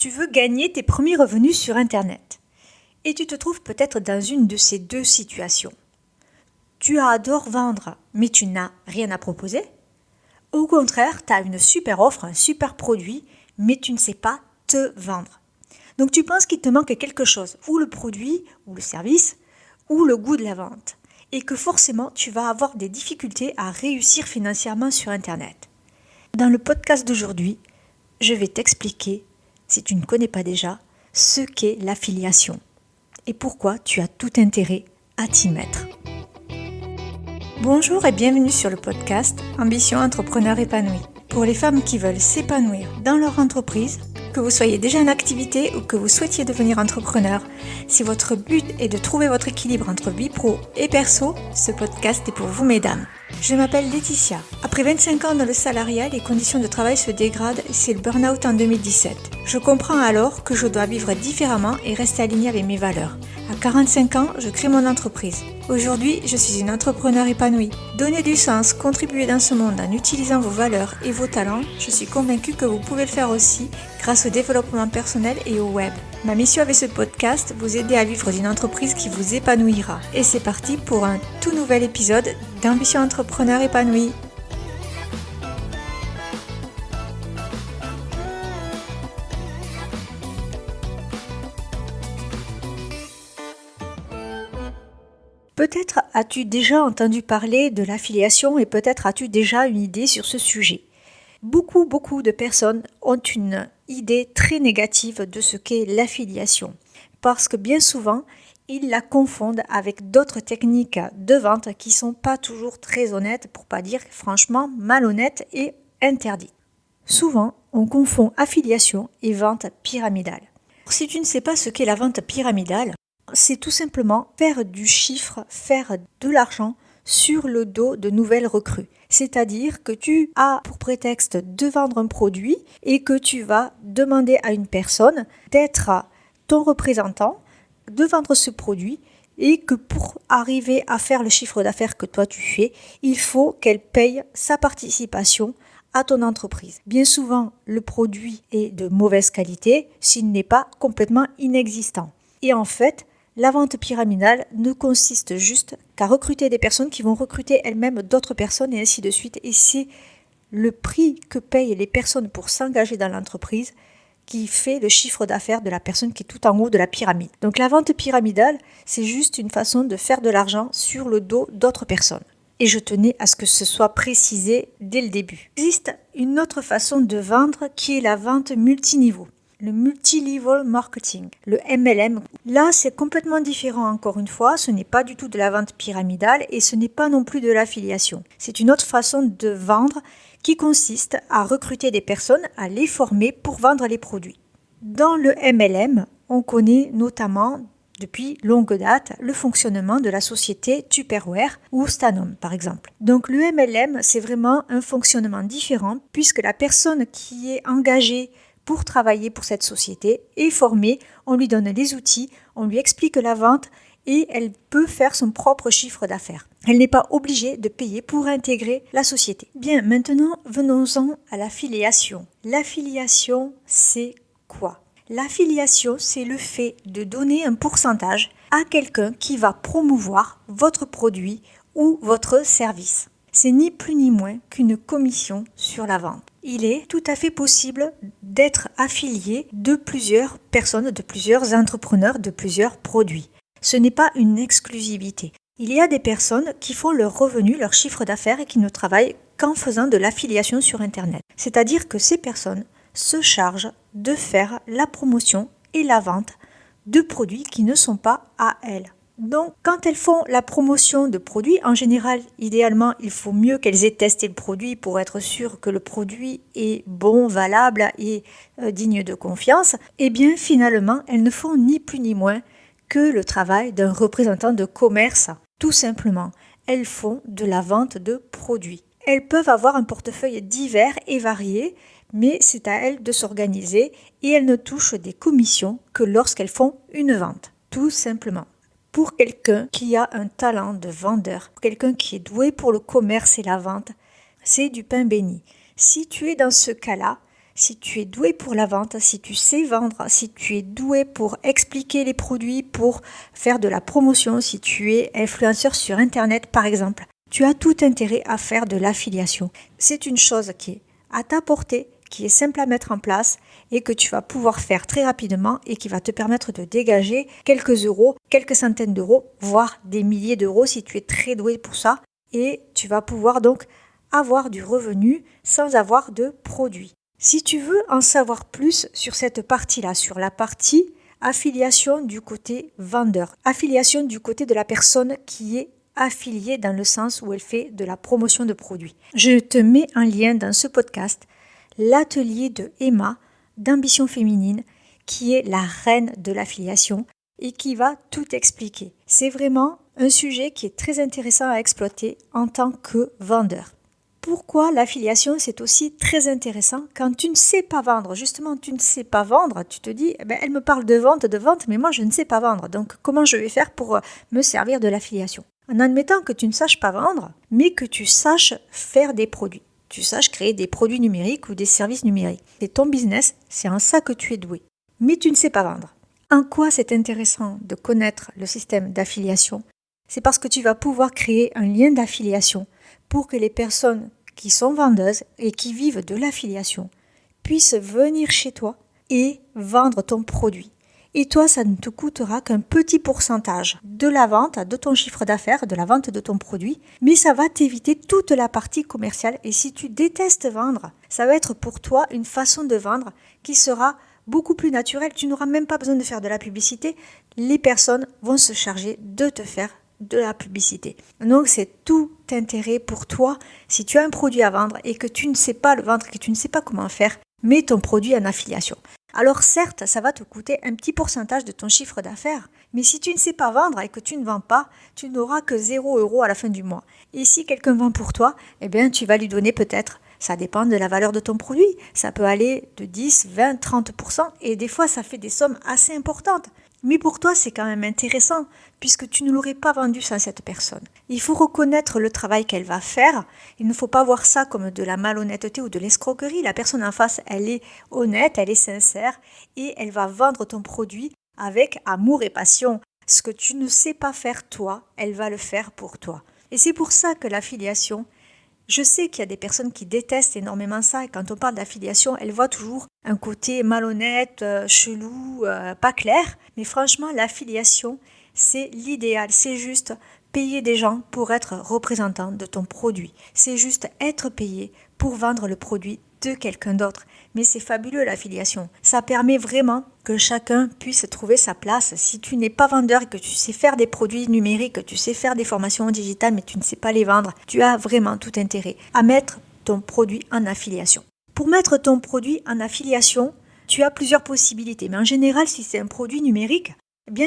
Tu veux gagner tes premiers revenus sur Internet. Et tu te trouves peut-être dans une de ces deux situations. Tu adores vendre, mais tu n'as rien à proposer. Au contraire, tu as une super offre, un super produit, mais tu ne sais pas te vendre. Donc tu penses qu'il te manque quelque chose, ou le produit, ou le service, ou le goût de la vente. Et que forcément, tu vas avoir des difficultés à réussir financièrement sur Internet. Dans le podcast d'aujourd'hui, je vais t'expliquer, si tu ne connais pas déjà, ce qu'est l'affiliation et pourquoi tu as tout intérêt à t'y mettre. Bonjour et bienvenue sur le podcast Ambition Entrepreneur Épanoui. Pour les femmes qui veulent s'épanouir dans leur entreprise, que vous soyez déjà en activité ou que vous souhaitiez devenir entrepreneur, si votre but est de trouver votre équilibre entre vie pro et perso, ce podcast est pour vous mesdames. Je m'appelle Laetitia. Après 25 ans dans le salariat, les conditions de travail se dégradent et c'est le burn-out en 2017. Je comprends alors que je dois vivre différemment et rester alignée avec mes valeurs. À 45 ans, je crée mon entreprise. Aujourd'hui, je suis une entrepreneure épanouie. Donner du sens, contribuer dans ce monde en utilisant vos valeurs et vos talents, je suis convaincue que vous pouvez le faire aussi grâce au développement personnel et au web. Ma mission avec ce podcast, vous aider à vivre d'une entreprise qui vous épanouira. Et c'est parti pour un tout nouvel épisode d'Ambition Entrepreneur Épanoui. Peut-être as-tu déjà entendu parler de l'affiliation et peut-être as-tu déjà une idée sur ce sujet. Beaucoup de personnes ont une idée très négative de ce qu'est l'affiliation parce que bien souvent, ils la confondent avec d'autres techniques de vente qui ne sont pas toujours très honnêtes, pour pas dire franchement malhonnêtes et interdites. Souvent, on confond affiliation et vente pyramidale. Si tu ne sais pas ce qu'est la vente pyramidale, c'est tout simplement faire du chiffre, faire de l'argent sur le dos de nouvelles recrues. C'est-à-dire que tu as pour prétexte de vendre un produit et que tu vas demander à une personne d'être ton représentant, de vendre ce produit et que pour arriver à faire le chiffre d'affaires que toi tu fais, il faut qu'elle paye sa participation à ton entreprise. Bien souvent, le produit est de mauvaise qualité s'il n'est pas complètement inexistant. Et en fait, la vente pyramidale ne consiste juste qu'à recruter des personnes qui vont recruter elles-mêmes d'autres personnes et ainsi de suite. Et c'est le prix que payent les personnes pour s'engager dans l'entreprise qui fait le chiffre d'affaires de la personne qui est tout en haut de la pyramide. Donc la vente pyramidale, c'est juste une façon de faire de l'argent sur le dos d'autres personnes. Et je tenais à ce que ce soit précisé dès le début. Il existe une autre façon de vendre qui est la vente multiniveau. Le multi-level marketing, le MLM. Là, c'est complètement différent encore une fois. Ce n'est pas du tout de la vente pyramidale et ce n'est pas non plus de l'affiliation. C'est une autre façon de vendre qui consiste à recruter des personnes, à les former pour vendre les produits. Dans le MLM, on connaît notamment depuis longue date le fonctionnement de la société Tupperware ou Stanum par exemple. Donc le MLM, c'est vraiment un fonctionnement différent puisque la personne qui est engagée pour travailler pour cette société est formée, on lui donne les outils, on lui explique la vente et elle peut faire son propre chiffre d'affaires. Elle n'est pas obligée de payer pour intégrer la société. Bien, maintenant, venons-en à l'affiliation. L'affiliation, c'est quoi ? L'affiliation, c'est le fait de donner un pourcentage à quelqu'un qui va promouvoir votre produit ou votre service. C'est ni plus ni moins qu'une commission sur la vente. Il est tout à fait possible d'être affilié de plusieurs personnes, de plusieurs entrepreneurs, de plusieurs produits. Ce n'est pas une exclusivité. Il y a des personnes qui font leur revenu, leur chiffre d'affaires et qui ne travaillent qu'en faisant de l'affiliation sur Internet. C'est-à-dire que ces personnes se chargent de faire la promotion et la vente de produits qui ne sont pas à elles. Donc, quand elles font la promotion de produits, en général, idéalement, il faut mieux qu'elles aient testé le produit pour être sûr que le produit est bon, valable et digne de confiance. Et bien, finalement, elles ne font ni plus ni moins que le travail d'un représentant de commerce. Tout simplement, elles font de la vente de produits. Elles peuvent avoir un portefeuille divers et varié, mais c'est à elles de s'organiser et elles ne touchent des commissions que lorsqu'elles font une vente. Tout simplement. Pour quelqu'un qui a un talent de vendeur, pour quelqu'un qui est doué pour le commerce et la vente, c'est du pain béni. Si tu es dans ce cas-là, si tu es doué pour la vente, si tu sais vendre, si tu es doué pour expliquer les produits, pour faire de la promotion, si tu es influenceur sur Internet par exemple, tu as tout intérêt à faire de l'affiliation. C'est une chose qui est à ta portée, qui est simple à mettre en place et que tu vas pouvoir faire très rapidement et qui va te permettre de dégager quelques euros, quelques centaines d'euros, voire des milliers d'euros si tu es très doué pour ça. Et tu vas pouvoir donc avoir du revenu sans avoir de produit. Si tu veux en savoir plus sur cette partie-là, sur la partie affiliation du côté vendeur, affiliation du côté de la personne qui est affiliée dans le sens où elle fait de la promotion de produits, je te mets un lien dans ce podcast, l'atelier de Emma d'Ambition Féminine, qui est la reine de l'affiliation et qui va tout expliquer. C'est vraiment un sujet qui est très intéressant à exploiter en tant que vendeur. Pourquoi l'affiliation, c'est aussi très intéressant quand tu ne sais pas vendre. Justement, tu ne sais pas vendre, tu te dis, elle me parle de vente, mais moi je ne sais pas vendre. Donc comment je vais faire pour me servir de l'affiliation? En admettant que tu ne saches pas vendre, mais que tu saches faire des produits. Tu saches créer des produits numériques ou des services numériques. C'est ton business, c'est en ça que tu es doué. Mais tu ne sais pas vendre. En quoi c'est intéressant de connaître le système d'affiliation? C'est parce que tu vas pouvoir créer un lien d'affiliation pour que les personnes qui sont vendeuses et qui vivent de l'affiliation puissent venir chez toi et vendre ton produit. Et toi, ça ne te coûtera qu'un petit pourcentage de la vente, de ton chiffre d'affaires, de la vente de ton produit, mais ça va t'éviter toute la partie commerciale. Et si tu détestes vendre, ça va être pour toi une façon de vendre qui sera beaucoup plus naturelle. Tu n'auras même pas besoin de faire de la publicité. Les personnes vont se charger de te faire de la publicité. Donc c'est tout intérêt pour toi, si tu as un produit à vendre et que tu ne sais pas le vendre, que tu ne sais pas comment faire, mets ton produit en affiliation. Alors certes, ça va te coûter un petit pourcentage de ton chiffre d'affaires, mais si tu ne sais pas vendre et que tu ne vends pas, tu n'auras que 0 € à la fin du mois. Et si quelqu'un vend pour toi, tu vas lui donner peut-être, ça dépend de la valeur de ton produit, ça peut aller de 10, 20, 30% et des fois ça fait des sommes assez importantes. Mais pour toi, c'est quand même intéressant, puisque tu ne l'aurais pas vendu sans cette personne. Il faut reconnaître le travail qu'elle va faire. Il ne faut pas voir ça comme de la malhonnêteté ou de l'escroquerie. La personne en face, elle est honnête, elle est sincère, et elle va vendre ton produit avec amour et passion. Ce que tu ne sais pas faire toi, elle va le faire pour toi. Et c'est pour ça que l'affiliation, je sais qu'il y a des personnes qui détestent énormément ça et quand on parle d'affiliation, elles voient toujours un côté malhonnête, chelou, pas clair. Mais franchement, l'affiliation, c'est l'idéal. C'est juste payer des gens pour être représentant de ton produit. C'est juste être payé pour vendre le produit de quelqu'un d'autre. Mais c'est fabuleux l'affiliation. Ça permet vraiment que chacun puisse trouver sa place. Si tu n'es pas vendeur et que tu sais faire des produits numériques, que tu sais faire des formations digitales mais tu ne sais pas les vendre, tu as vraiment tout intérêt à mettre ton produit en affiliation. Pour mettre ton produit en affiliation, tu as plusieurs possibilités. Mais en général, si c'est un produit numérique,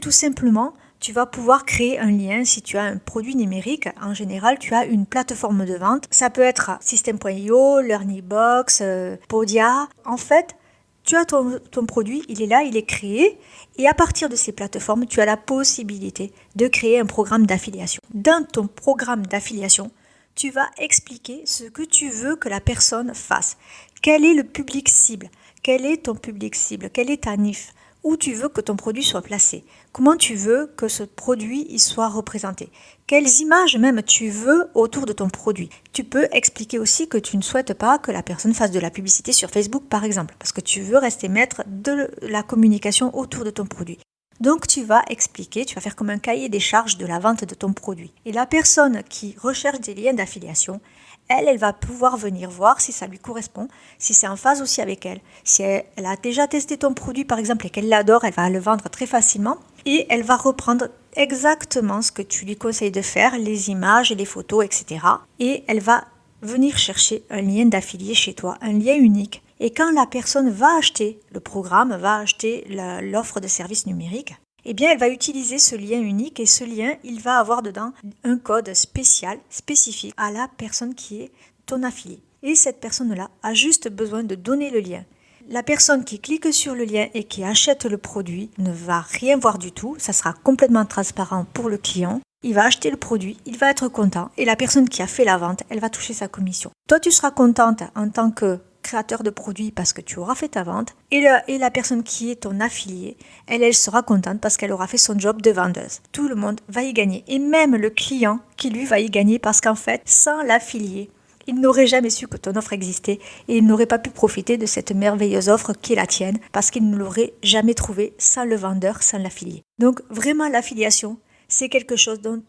tout simplement, tu vas pouvoir créer un lien. Si tu as un produit numérique, en général, tu as une plateforme de vente. Ça peut être System.io, LearnyBox, Podia. En fait, tu as ton produit, il est là, il est créé. Et à partir de ces plateformes, tu as la possibilité de créer un programme d'affiliation. Dans ton programme d'affiliation, tu vas expliquer ce que tu veux que la personne fasse. Quel est le public cible? Quel est ton public cible? Quel est ta NIF? Où tu veux que ton produit soit placé? Comment tu veux que ce produit y soit représenté? Quelles images même tu veux autour de ton produit? Tu peux expliquer aussi que tu ne souhaites pas que la personne fasse de la publicité sur Facebook par exemple, parce que tu veux rester maître de la communication autour de ton produit. Donc tu vas expliquer, tu vas faire comme un cahier des charges de la vente de ton produit. Et la personne qui recherche des liens d'affiliation, elle va pouvoir venir voir si ça lui correspond, si c'est en phase aussi avec elle. Si elle a déjà testé ton produit par exemple et qu'elle l'adore, elle va le vendre très facilement et elle va reprendre exactement ce que tu lui conseilles de faire, les images, les photos, etc. Et elle va venir chercher un lien d'affilié chez toi, un lien unique. Et quand la personne va acheter le programme, va acheter l'offre de service numérique, elle va utiliser ce lien unique et ce lien, il va avoir dedans un code spécial, spécifique à la personne qui est ton affilié. Et cette personne-là a juste besoin de donner le lien. La personne qui clique sur le lien et qui achète le produit ne va rien voir du tout, ça sera complètement transparent pour le client. Il va acheter le produit, il va être content et la personne qui a fait la vente, elle va toucher sa commission. Toi, tu seras contente en tant que créateur de produits parce que tu auras fait ta vente et la personne qui est ton affilié, elle sera contente parce qu'elle aura fait son job de vendeuse. Tout le monde va y gagner et même le client qui lui va y gagner parce qu'en fait, sans l'affilié, il n'aurait jamais su que ton offre existait et il n'aurait pas pu profiter de cette merveilleuse offre qui est la tienne parce qu'il ne l'aurait jamais trouvée sans le vendeur, sans l'affilié. Donc vraiment l'affiliation, c'est quelque chose dont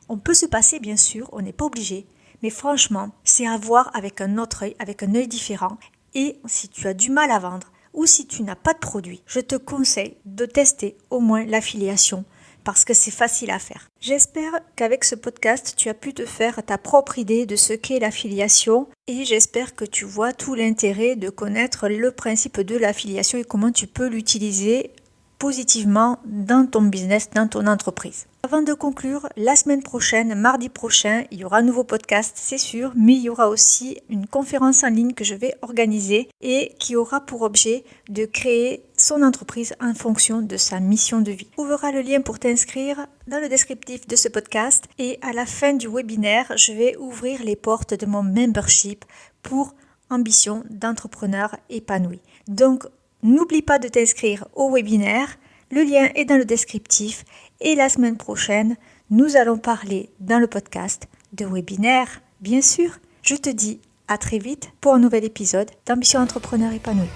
on peut se passer bien sûr, on n'est pas obligé, mais franchement, c'est à voir avec un autre œil, avec un œil différent. Et si tu as du mal à vendre ou si tu n'as pas de produit, je te conseille de tester au moins l'affiliation parce que c'est facile à faire. J'espère qu'avec ce podcast, tu as pu te faire ta propre idée de ce qu'est l'affiliation et j'espère que tu vois tout l'intérêt de connaître le principe de l'affiliation et comment tu peux l'utiliser positivement dans ton business, dans ton entreprise. Avant de conclure, la semaine prochaine, mardi prochain, il y aura un nouveau podcast, c'est sûr, mais il y aura aussi une conférence en ligne que je vais organiser et qui aura pour objet de créer son entreprise en fonction de sa mission de vie. Tu trouveras le lien pour t'inscrire dans le descriptif de ce podcast et à la fin du webinaire, je vais ouvrir les portes de mon membership pour ambition d'entrepreneur épanoui. Donc, n'oublie pas de t'inscrire au webinaire, le lien est dans le descriptif et la semaine prochaine, nous allons parler dans le podcast de webinaire, bien sûr. Je te dis à très vite pour un nouvel épisode d'Ambition Entrepreneur Épanoui.